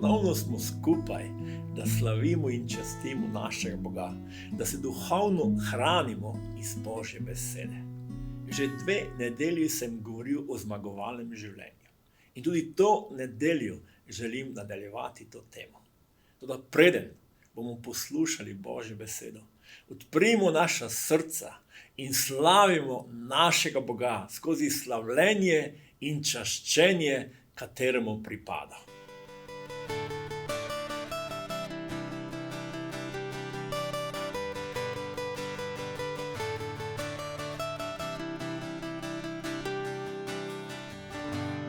ponovno smo skupaj, da slavimo in častimo našega Boga, da se duhovno hranimo iz Božje besede. Že 2 nedelji sem govoril o zmagovalnem življenju. In tudi to nedeljo želim nadaljevati to temo. Toda preden bomo poslušali Božjo besedo, odprimo naša srca in slavimo našega Boga skozi slavljenje in čaščenje, kateremu pripada.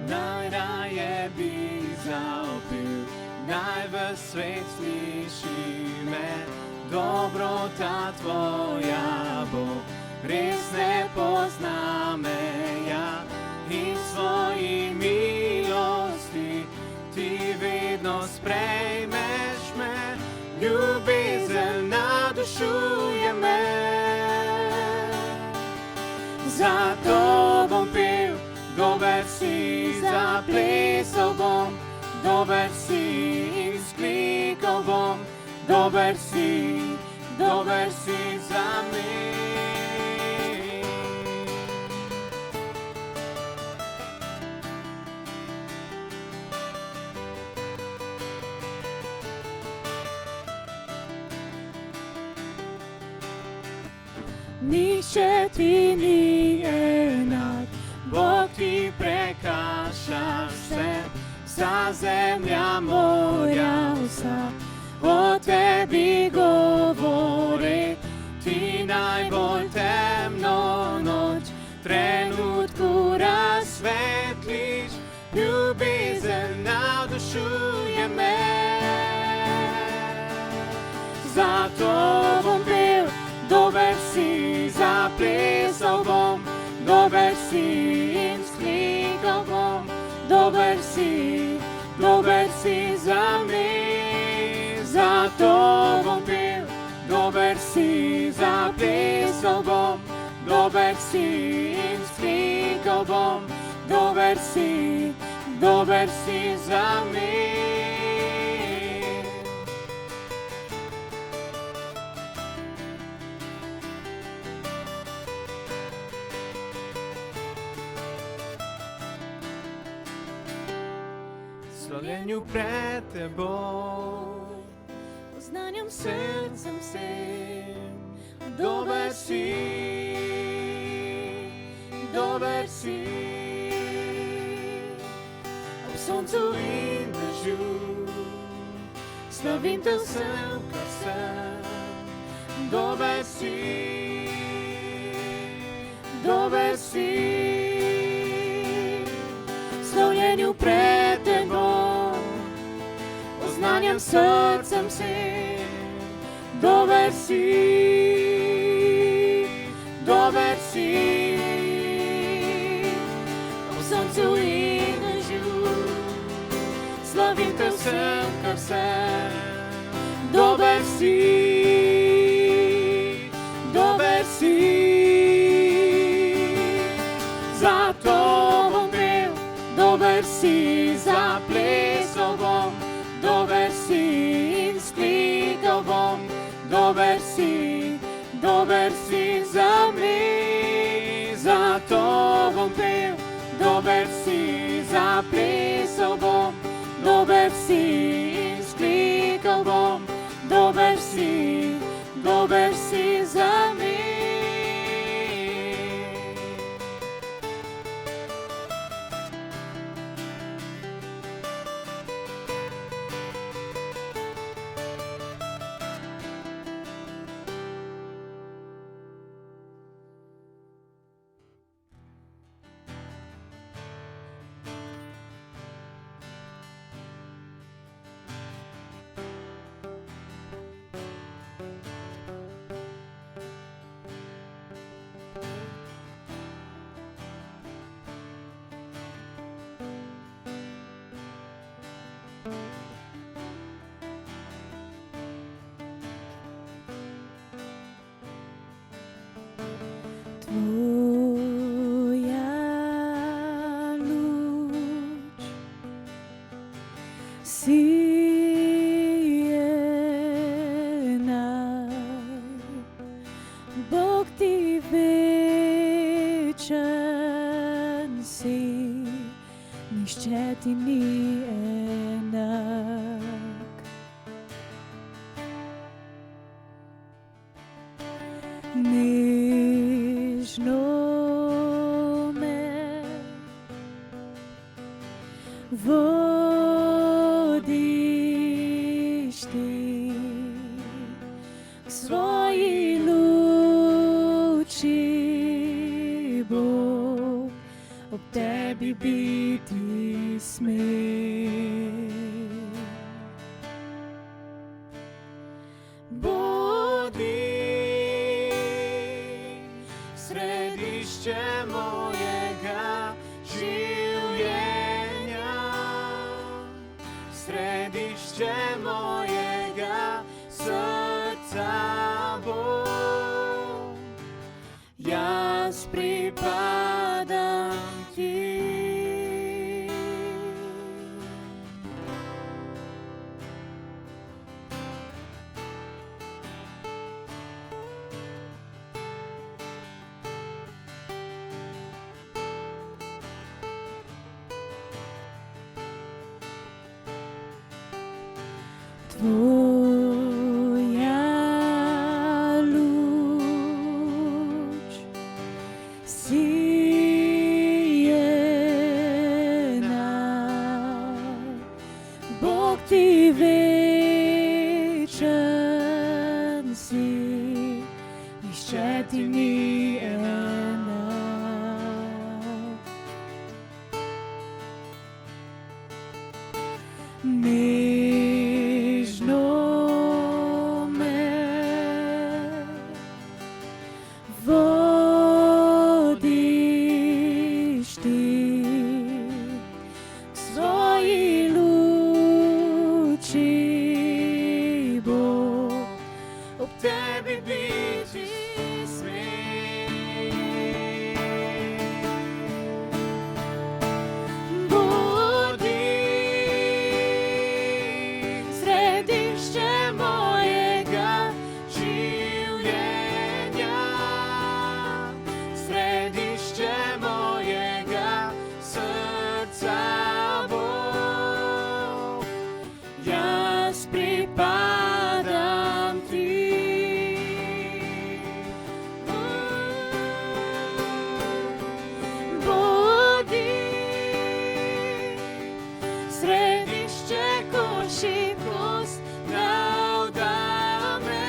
Najraje bi zavpil, naj v svet sliši me, dobrota tvoja bo, res ne pozna meja. In svoji milosti ti vedno sprejmeš me, ljubezen navdušuje me. Zato bom pel, dober si, zaplesal bom, dober si in sklikal bom, dober si za me. Nihče ti ni enak, Bog ti prekaša vse, vsa zemlja, morja, vsa o tebi govori. Ti najbolj temno noč, trenutku razsvetliš, ljubezen navdušuje me. Zato bom pel, dober si, zaplesal bom, dober si in sklikal bom, dober si za me. Zato bom pel, dober si, zaplesal bom, dober si in sklikal bom, dober si za me. Slavljenju pred teboj, poznanjem srcem vsem, dober si, ob soncu in dežju, slavim te vsem, kar sem, dober si, slavljenju pred teboj, poznanjem srcem vsem, dober si, ob soncu in dežju, slavim te vsem, kar sem, dober si, zato bom pel, dober si, zaplesal bom, dober si in sklikal bom, dober si za me. Zato bom pel, dober si, zaplesal bom, dober si in sklikal bom, dober si za me. Bog ti večen si, nihče ti ni enak. Nežno me vodiš ti k svoji luči, Bog, ob tebi biti smem. Bodi središče mojega življenja, središče mojega srca, Bog, jaz pripadam ti. Tvoja luč sijena, Bog ti večen si, nihče ti ni enak. Nežno me vodiš ti k svoji luči, Bog, Ob tebi biti smem. Bodi središče mojega življenja, središće mojega srca, Bog, jaz pripadam ti. Bodi središće ko šibkost navda me,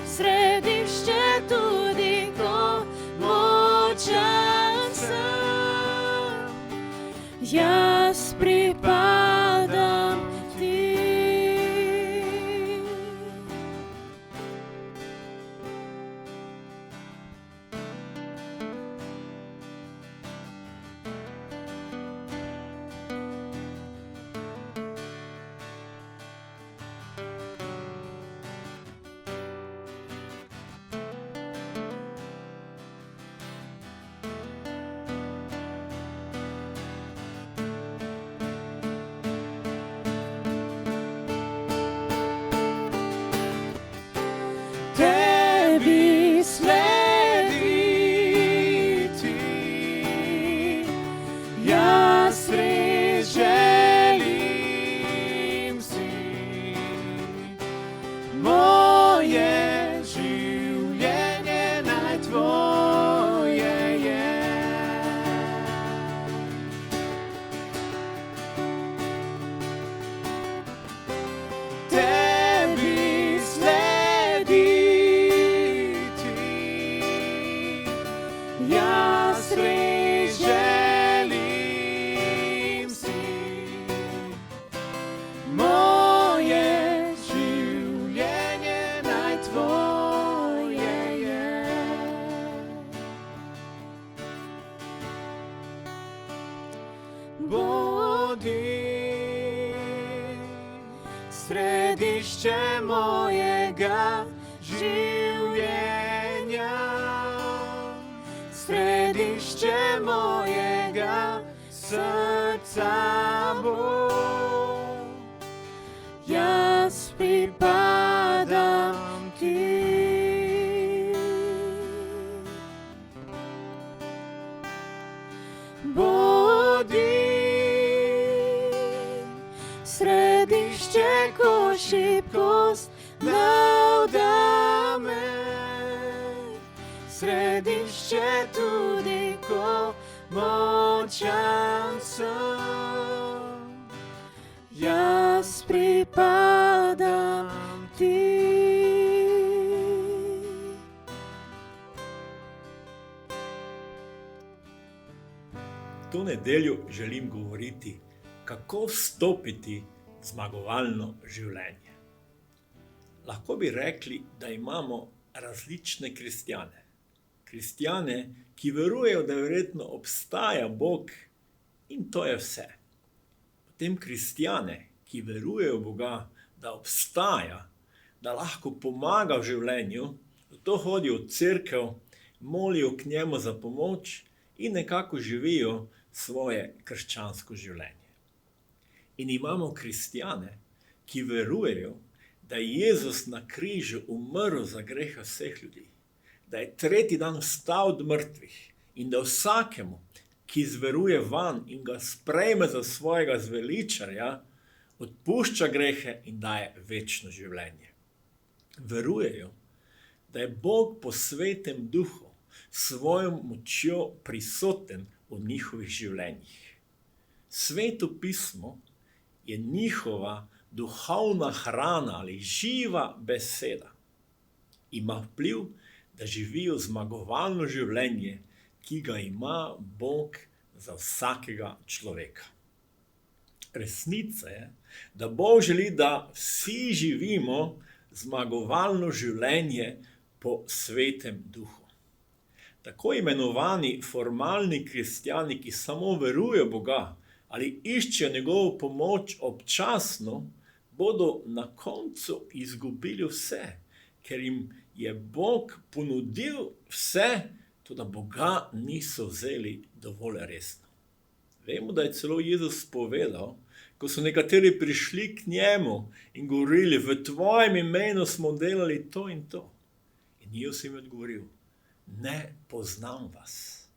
središće tudi ko moćan sam, jaz pripadam ti. Tebi slediti, jaz res želim si, moje življenje naj tvoje je. Tebi jaz res želim si, moje življenje naj tvoje je. Bodi središče mojega življenja, središće mojega srca, Bog, jaz pripadam ti. šibkost navda me. Središće tudi, ko močan sam. Jaz pripadam ti. To nedeljo želim govoriti, kako vstopiti v zmagovalno življenje. Lahko bi rekli, da imamo različne kristjane. Kristjane, ki verujejo, da verjetno obstaja Bog in to je vse. Potem kristjane, ki verujejo v Boga, da obstaja, da lahko pomaga v življenju, zato hodijo v cerkev, molijo k njemu za pomoč in nekako živijo svoje krščansko življenje. In imamo kristjane, ki verujejo, da je Jezus na križu umrl za grehe vseh ljudi, da je tretji dan vstal od mrtvih in da vsakemu, ki zveruje van in ga sprejme za svojega zveličarja, odpušča grehe in daje večno življenje. Verujejo, da je Bog po svetem duhu svojo močjo prisoten v njihovih življenjih. Sveto pismo je njihova duhovna hrana ali živa beseda. Ima vpliv, da živijo zmagovalno življenje, ki ga ima Bog za vsakega človeka. Resnica je, da Bog želi, da vsi živimo zmagovalno življenje po svetem duhu. Tako imenovani formalni kristjani, ki samo verujejo Boga ali iščejo njegovo pomoč občasno, bodo na koncu izgubili vse, ker jim je Bog ponudil vse, toda Boga niso vzeli dovolj resno. Vemo, da je celo Jezus povedal, ko so nekateri prišli k njemu in govorili, v tvojem imenu smo delali to in to. In Jezus jim je odgovoril, ne poznam vas.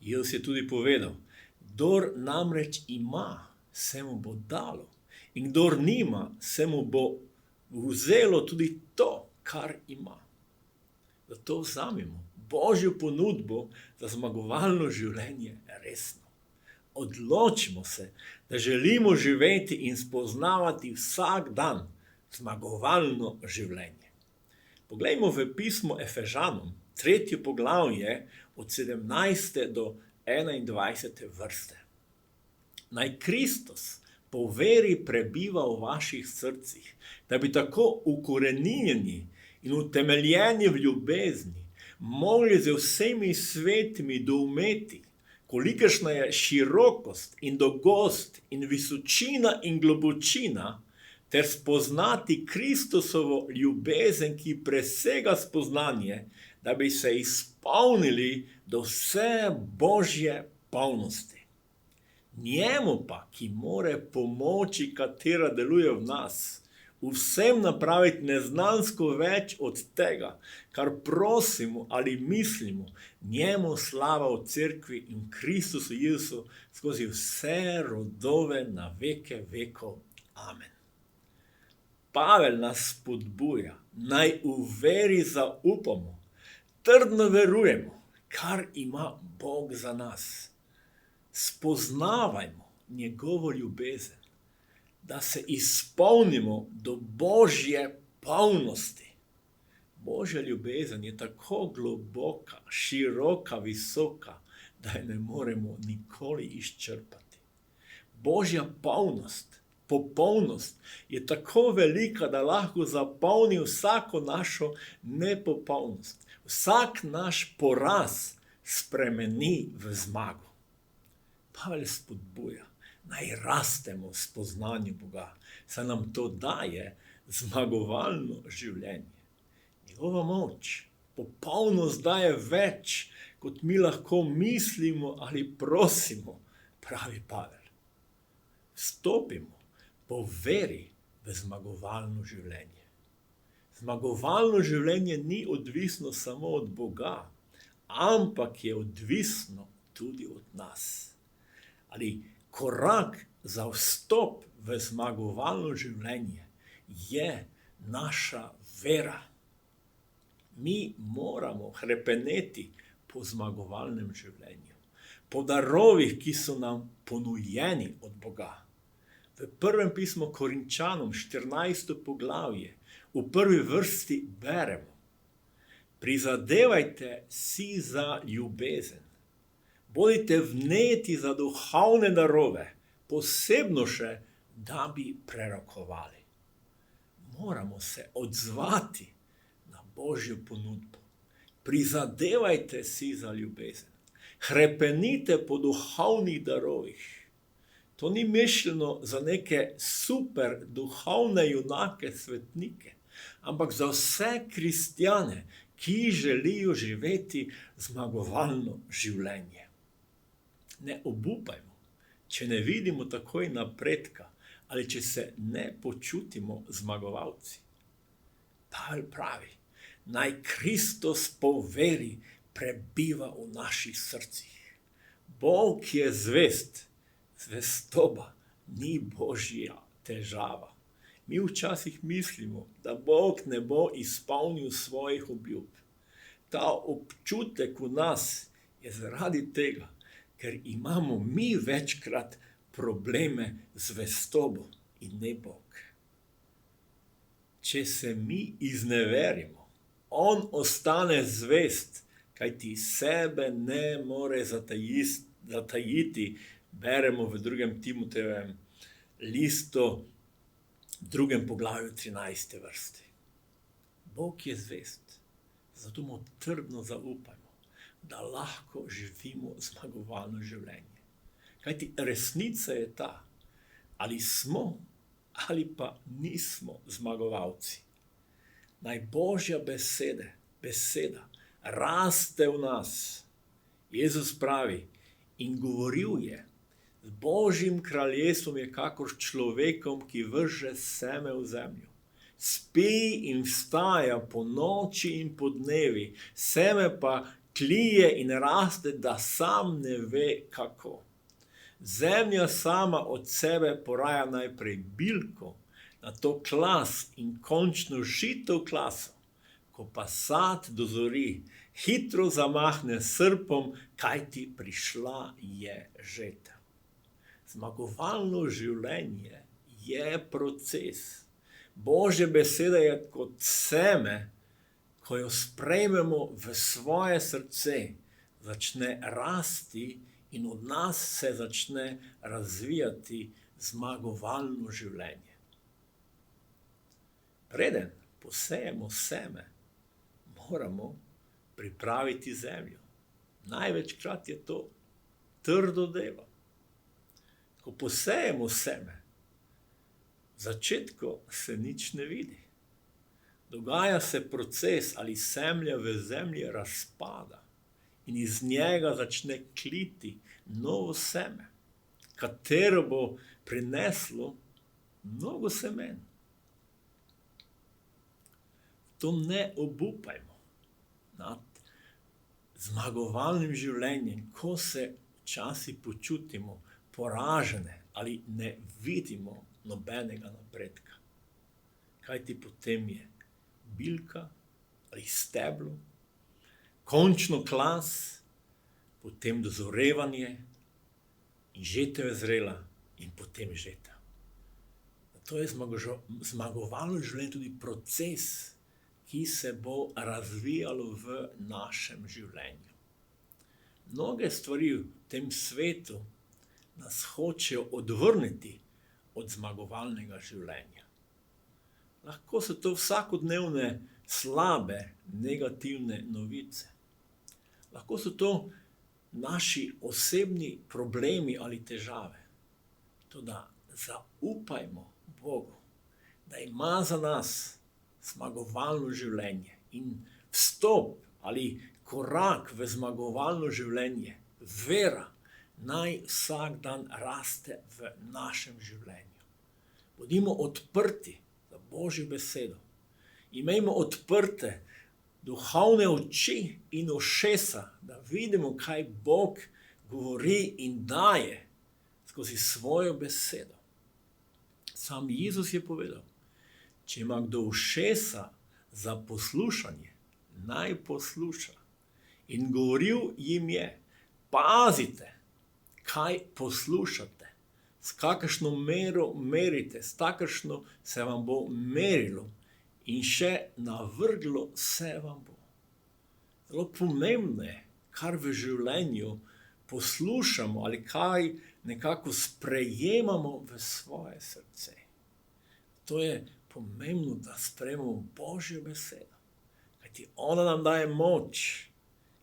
Jezus je tudi povedal, kdor namreč ima, se mu bo dalo. In kdor nima, se mu bo vzelo tudi to, kar ima. Zato vzamemo Božjo ponudbo za zmagovalno življenje resno. Odločimo se, da želimo živeti in spoznavati vsak dan zmagovalno življenje. Poglejmo v pismo Efežanom, 3. poglavje od 17. do 21. vrste. Naj Kristus po veri prebiva v vaših srcih, da bi tako ukorenjeni in utemeljeni v ljubezni mogli z vsemi svetimi doumeti, kolikšna je širokost in dolgost in visočina in globočina, ter spoznati Kristusovo ljubezen, ki presega spoznanje, da bi se izpolnili do vse Božje polnosti. Njemu pa, ki more pomoči, katera deluje v nas, vsem napraviti neznansko več od tega, kar prosimo ali mislimo, njemu slava v cerkvi in Kristusu Jezusu skozi vse rodove na veke vekov. Amen. Pavel nas spodbuja, naj v veri zaupamo, trdno verujemo, kar ima Bog za nas. Spoznavajmo njegovo ljubezen, da se izpolnimo do Božje polnosti. Božja ljubezen je tako globoka, široka, visoka, da je ne moremo nikoli izčrpati. Božja polnost, popolnost je tako velika, da lahko zapolni vsako našo nepopolnost. Vsak naš poraz spremeni v zmago. Pavel spodbuja, naj rastemo v spoznanju Boga, saj nam to daje zmagovalno življenje. Njegova moč, popolnost daje več, kot mi lahko mislimo ali prosimo, pravi Pavel. Vstopimo po veri v zmagovalno življenje. Zmagovalno življenje ni odvisno samo od Boga, ampak je odvisno tudi od nas. Ali korak za vstop v zmagovalno življenje je naša vera. Mi moramo hrepeneti po zmagovalnem življenju, po darovih, ki so nam ponujeni od Boga. V prvem pismu Korinčanom, 14. poglavje, v prvi vrsti beremo: prizadevajte si za ljubezen, bodite vneti za duhovne darove, posebno še, da bi prerokovali. Moramo se odzvati na Božjo ponudbo. Prizadevajte si za ljubezen. Hrepenite po duhovnih darovih. To ni mišljeno za neke super duhovne junake, svetnike, ampak za vse kristjane, ki želijo živeti zmagovalno življenje. Ne obupajmo, če ne vidimo takoj napredka ali če se ne počutimo zmagovalci. Pavel pravi: naj Kristus po veri prebiva v naših srcih. Bog je zvest, zvestoba ni Božja težava. Mi včasih mislimo, da Bog ne bo izpolnil svojih obljub. Ta občutek v nas je zaradi tega, ker imamo mi večkrat probleme z zvestobo in ne Bog. Če se mi izneverimo, on ostane zvest, kajti sebe ne more zatajiti, beremo v 2. Timotejevem listu, 2. poglavju 13. vrsti. Bog je zvest, zato mu trdno zaupajmo, da lahko živimo zmagovalno življenje. Kajti resnica je ta, ali smo ali pa nismo zmagovalci. Naj Božja beseda raste v nas. Jezus pravi: in govoril je: z Božjim kraljestvom je kakor človekom, ki vrže seme v zemljo. Spi in vstaja po noči in po dnevi, seme pa tlije in raste, da sam ne ve kako. Zemlja sama od sebe poraja najprej bilko, nato klas in končno žito klaso. Ko pa sad dozori, hitro zamahne srpom, kajti prišla je žetev. Zmagovalno življenje je proces. Božja beseda je kot seme, ko jo sprejmemo v svoje srce, začne rasti in od nas se začne razvijati zmagovalno življenje. Preden posejemo seme, moramo pripraviti zemljo. Največkrat je to trdo delo. Ko posejemo seme, v začetku se nič ne vidi. Dogaja se proces, ali semlja v zemlji razpada in iz njega začne kliti novo seme, katero bo prineslo mnogo semen. To ne obupajmo nad zmagovalnim življenjem, ko se včasih počutimo poražene ali ne vidimo nobenega napredka. Kajti potem je bilka ali steblo, končno klas, potem dozorevanje in žetev je zrela in potem žetev. To je zmagovalno življenje tudi proces, ki se bo razvijalo v našem življenju. Mnoge stvari v tem svetu nas hočejo odvrniti od zmagovalnega življenja. Lahko so to vsakodnevne slabe, negativne novice. Lahko so to naši osebni problemi ali težave. Toda zaupajmo Bogu, da ima za nas zmagovalno življenje in vstop ali korak v zmagovalno življenje, vera, naj vsak dan raste v našem življenju. Bodimo odprti za Božjo besedo. Imejmo odprte duhovne oči in ušesa, da vidimo, kaj Bog govori in daje skozi svojo besedo. Sam Jezus je povedal: Če ima kdo ušesa za poslušanje, naj posluša. In govoril jim je, pazite, kaj poslušate, s kakšno mero merite, s takšno se vam bo merilo in še navrglo se vam bo. Zelo pomembno je, kar v življenju poslušamo ali kaj nekako sprejemamo v svoje srce. To je pomembno, da sprejmemo Božjo besedo, kajti ona nam daje moč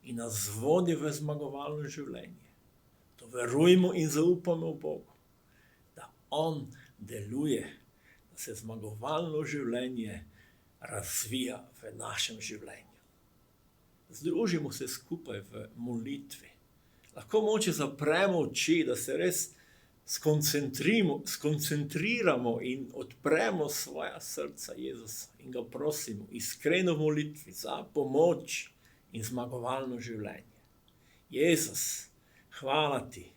in nas vodi v zmagovalno življenje. To verujmo in zaupamo v Bogu, da on deluje, da se zmagovalno življenje razvija v našem življenju. Združimo se skupaj v molitvi. Lahko moče zapremo oči, da se res skoncentriramo in odpremo svoja srca Jezusa in ga prosimo iskreno v molitvi za pomoč in zmagovalno življenje. Jezus, hvala ti,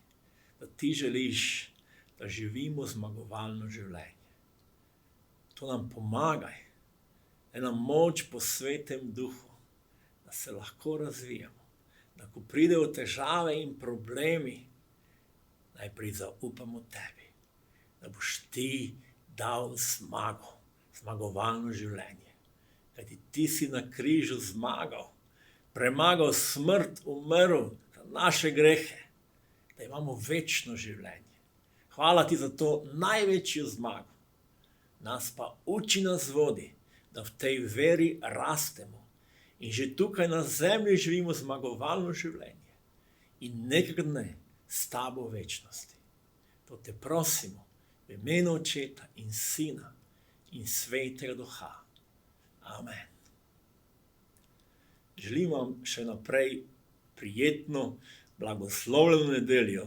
da ti želiš, da živimo zmagovalno življenje. To nam pomagaj, da nam moč po Svetem Duhu, da se lahko razvijamo, da ko pridejo težave in problemi, najprej zaupamo tebi, da boš ti dal zmago, zmagovalno življenje. Kajti ti si na križu zmagal, premagal smrt, umrl za naše grehe, da imamo večno življenje. Hvala ti za to največjo zmago. Nas pa uči, nas vodi, da v tej veri rastemo in že tukaj na zemlji živimo zmagovalno življenje in nekega dne s tabo v večnosti. To te prosimo v imenu Očeta in Sina in Svetega Duha. Amen. Želim vam še naprej prijetno, blagoslovljeno nedeljo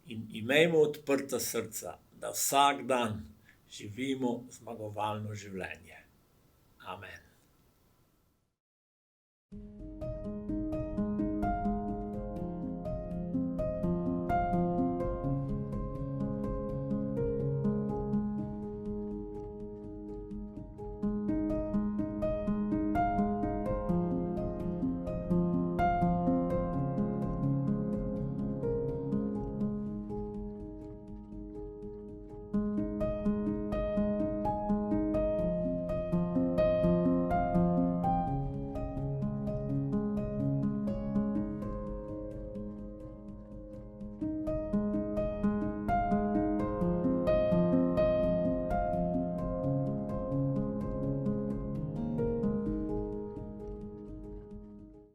in imejmo odprta srca, da vsak dan živimo zmagovalno življenje. Amen.